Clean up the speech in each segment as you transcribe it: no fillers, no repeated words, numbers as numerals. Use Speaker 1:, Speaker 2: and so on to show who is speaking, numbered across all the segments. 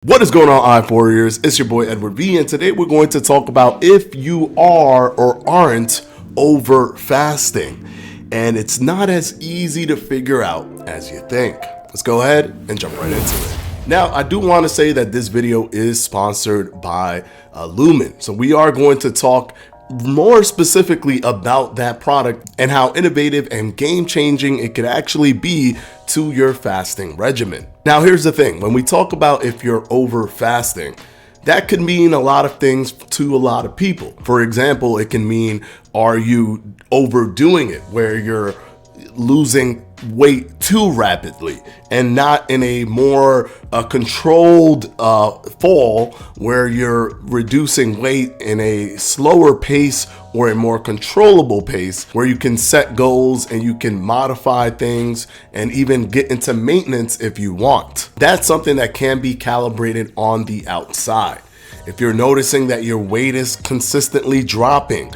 Speaker 1: What is going on, I-Warriors? It's your boy Edward V, and today we're going to talk about if you are or aren't over fasting. And it's not as easy to figure out as you think. Let's go ahead and jump right into it. Now, I do want to say that this video is sponsored by Lumen. So we are going to talk more specifically about that product and how innovative and game-changing it could actually be to your fasting regimen. Now, here's the thing. When we talk about if you're over fasting, that could mean a lot of things to a lot of people. For example, it can mean, are you overdoing it where you're losing weight too rapidly and not in a more controlled fall where you're reducing weight in a slower pace or a more controllable pace where you can set goals and you can modify things and even get into maintenance if you want. That's something that can be calibrated on the outside. If you're noticing that your weight is consistently dropping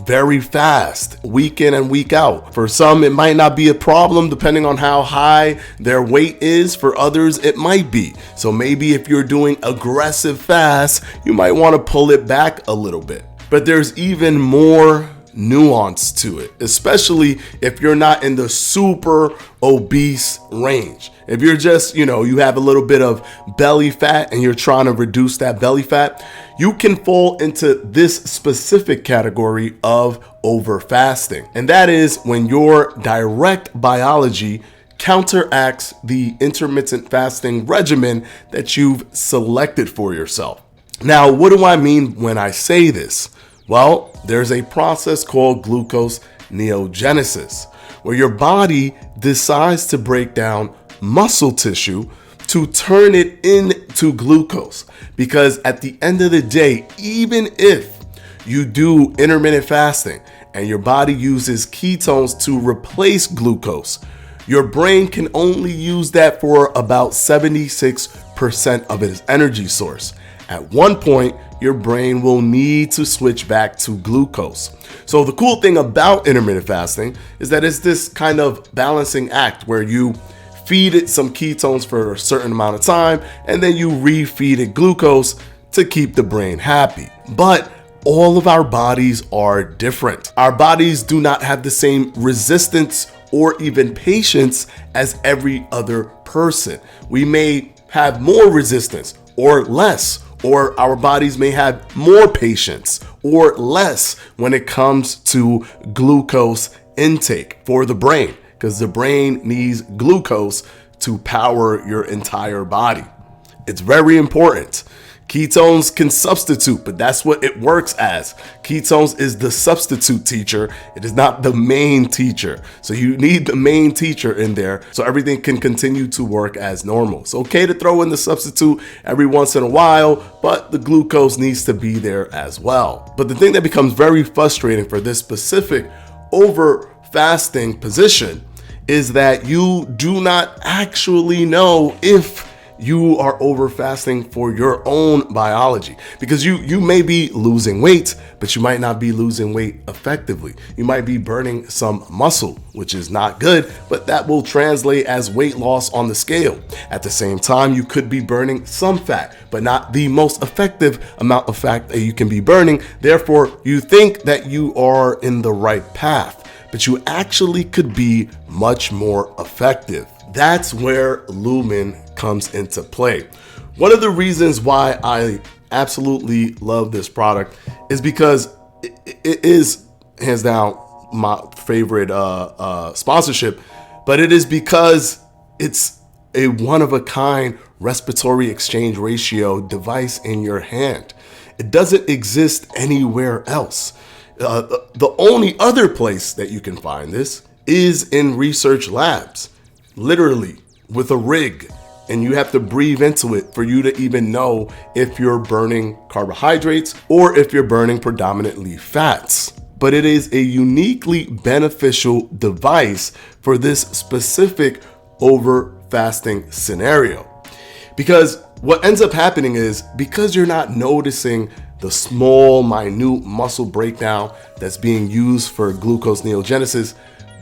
Speaker 1: very fast, week in and week out. For some, it might not be a problem depending on how high their weight is. For others, it might be. So maybe if you're doing aggressive fast, you might want to pull it back a little bit. But there's even more nuance to it, especially if you're not in the super obese range. If you're just, you have a little bit of belly fat and you're trying to reduce that belly fat, you can fall into this specific category of over fasting. And that is when your direct biology counteracts the intermittent fasting regimen that you've selected for yourself. Now, what do I mean when I say this? Well, there's a process called glucose neogenesis, where your body decides to break down muscle tissue to turn it into glucose. Because at the end of the day, even if you do intermittent fasting and your body uses ketones to replace glucose, your brain can only use that for about 76% of its energy source. At one point, your brain will need to switch back to glucose. So the cool thing about intermittent fasting is that it's this kind of balancing act where you feed it some ketones for a certain amount of time and then you refeed it glucose to keep the brain happy. But all of our bodies are different. Our bodies do not have the same resistance or even patience as every other person. We may have more resistance or less, or our bodies may have more patience or less when it comes to glucose intake for the brain, because the brain needs glucose to power your entire body. It's very important. Ketones can substitute, but that's what it works as. Ketones is the substitute teacher. It is not the main teacher. So you need the main teacher in there so everything can continue to work as normal. It's okay to throw in the substitute every once in a while, but the glucose needs to be there as well. But the thing that becomes very frustrating for this specific over fasting position is that you do not actually know if you are over fasting for your own biology, because you may be losing weight, but you might not be losing weight effectively. You might be burning some muscle, which is not good, but that will translate as weight loss on the scale. At the same time, you could be burning some fat, but not the most effective amount of fat that you can be burning. Therefore, you think that you are in the right path, but you actually could be much more effective. That's where Lumen comes into play. One of the reasons why I absolutely love this product is because it is hands down my favorite sponsorship, but it is because it's a one-of-a-kind respiratory exchange ratio device in your hand. It doesn't exist anywhere else. The only other place that you can find this is in research labs, literally with a rig, and you have to breathe into it for you to even know if you're burning carbohydrates or if you're burning predominantly fats. But it is a uniquely beneficial device for this specific over fasting scenario. Because what ends up happening is, because you're not noticing the small, minute muscle breakdown that's being used for glucose neogenesis,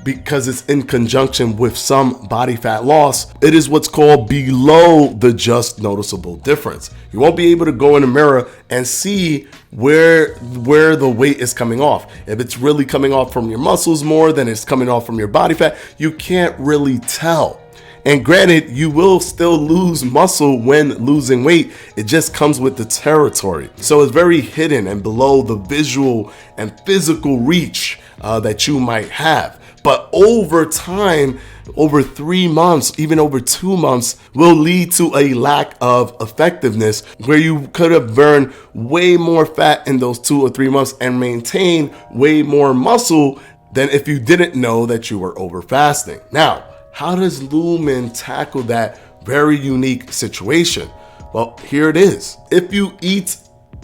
Speaker 1: because it's in conjunction with some body fat loss, it is what's called below the just noticeable difference. You won't be able to go in the mirror and see where the weight is coming off. If it's really coming off from your muscles more than it's coming off from your body fat, you can't really tell. And granted, you will still lose muscle when losing weight. It just comes with the territory. So it's very hidden and below the visual and physical reach that you might have. But over time, over 3 months, even over 2 months, will lead to a lack of effectiveness where you could have burned way more fat in those 2 or 3 months and maintained way more muscle than if you didn't know that you were over fasting. Now, how does Lumen tackle that very unique situation? Well, here it is. If you eat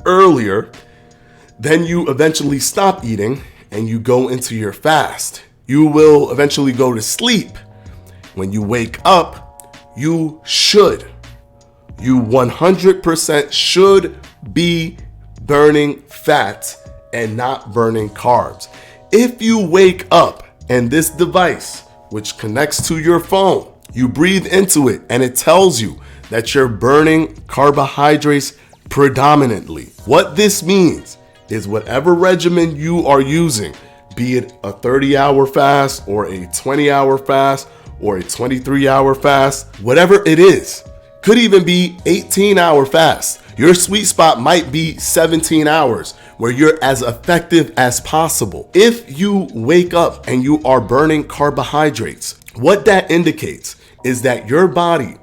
Speaker 1: earlier, then you eventually stop eating and you go into your fast. You will eventually go to sleep. When you wake up, you 100% should be burning fat and not burning carbs. If you wake up and this device, which connects to your phone, you breathe into it and it tells you that you're burning carbohydrates predominantly. What this means is whatever regimen you are using, be it a 30-hour fast or a 20-hour fast or a 23-hour fast, whatever it is, could even be 18-hour fast. Your sweet spot might be 17 hours where you're as effective as possible. If you wake up and you are burning carbohydrates, what that indicates is that your body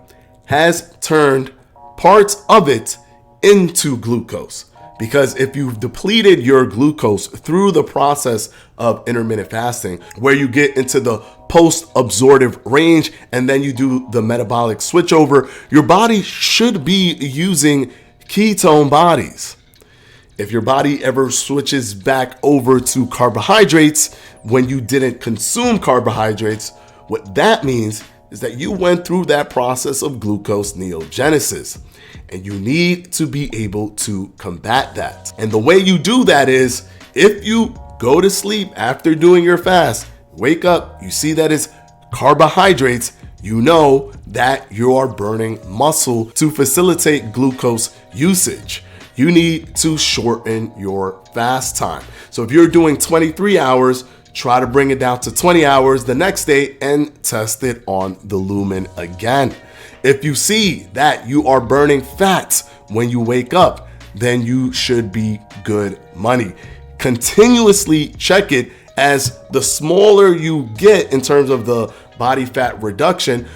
Speaker 1: has turned parts of it into glucose. Because if you've depleted your glucose through the process of intermittent fasting, where you get into the post-absorptive range and then you do the metabolic switchover, your body should be using ketone bodies. If your body ever switches back over to carbohydrates when you didn't consume carbohydrates, what that means is that you went through that process of glucose neogenesis. And you need to be able to combat that. And the way you do that is if you go to sleep after doing your fast, wake up, you see that it's carbohydrates, you know that you are burning muscle to facilitate glucose usage. You need to shorten your fast time. So if you're doing 23 hours, try to bring it down to 20 hours the next day and test it on the Lumen again. If you see that you are burning fat when you wake up, then you should be good money. Continuously check it, as the smaller you get in terms of the body fat reduction,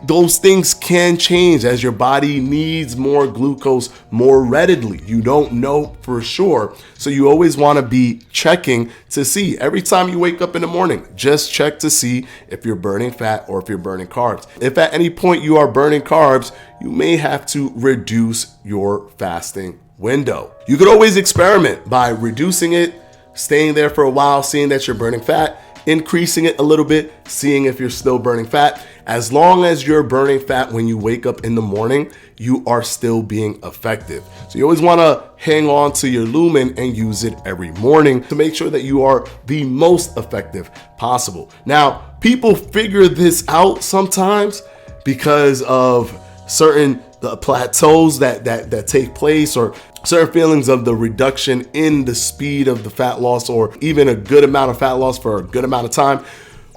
Speaker 1: those things can change as your body needs more glucose more readily. You don't know for sure. So you always want to be checking to see every time you wake up in the morning, just check to see if you're burning fat or if you're burning carbs. If at any point you are burning carbs, you may have to reduce your fasting window. You could always experiment by reducing it, staying there for a while, seeing that you're burning fat, increasing it a little bit, seeing if you're still burning fat. As long as you're burning fat when you wake up in the morning, you are still being effective. So you always want to hang on to your Lumen and use it every morning to make sure that you are the most effective possible. Now, people figure this out sometimes because of certain plateaus that take place, or certain feelings of the reduction in the speed of the fat loss, or even a good amount of fat loss for a good amount of time.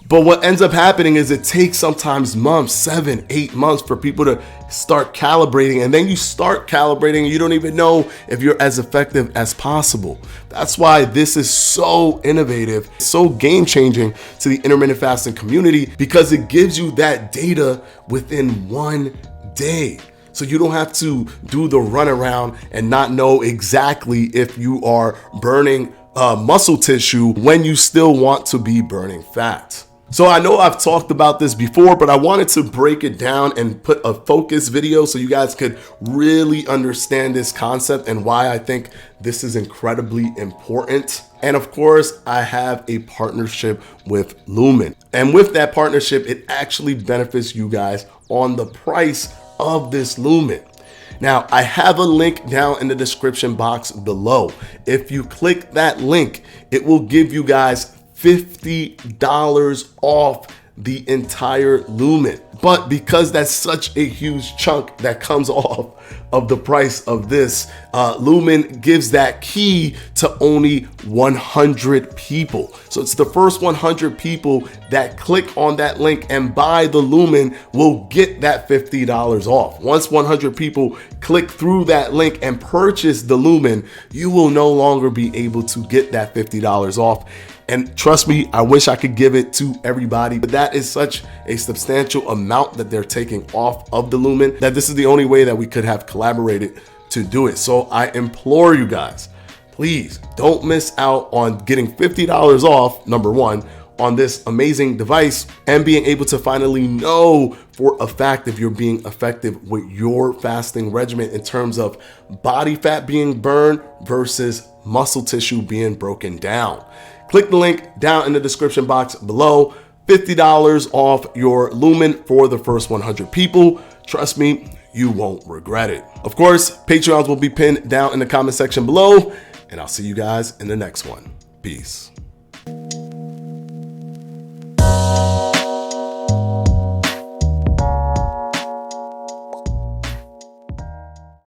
Speaker 1: But what ends up happening is it takes sometimes months, 7, 8 months for people to start calibrating. And then you start calibrating and you don't even know if you're as effective as possible. That's why this is so innovative, so game changing to the intermittent fasting community, because it gives you that data within 1 day. So you don't have to do the runaround and not know exactly if you are burning muscle tissue when you still want to be burning fat. So I know I've talked about this before, but I wanted to break it down and put a focus video so you guys could really understand this concept and why I think this is incredibly important. And of course, I have a partnership with Lumen. And with that partnership, it actually benefits you guys on the price of this Lumen. Now, I have a link down in the description box below. If you click that link, it will give you guys $50 off the entire Lumen. But because that's such a huge chunk that comes off of the price of this, Lumen gives that key to only 100 people. So it's the first 100 people that click on that link and buy the Lumen will get that $50 off. Once 100 people click through that link and purchase the Lumen, you will no longer be able to get that $50 off. And trust me, I wish I could give it to everybody, but that is such a substantial amount that they're taking off of the Lumen that this is the only way that we could have collaborated to do it. So I implore you guys, please don't miss out on getting $50 off, number one, on this amazing device, and being able to finally know for a fact if you're being effective with your fasting regimen in terms of body fat being burned versus muscle tissue being broken down. Click the link down in the description box below. $50 off your Lumen for the first 100 people. Trust me, you won't regret it. Of course, Patreons will be pinned down in the comment section below, and I'll see you guys in the next one. Peace.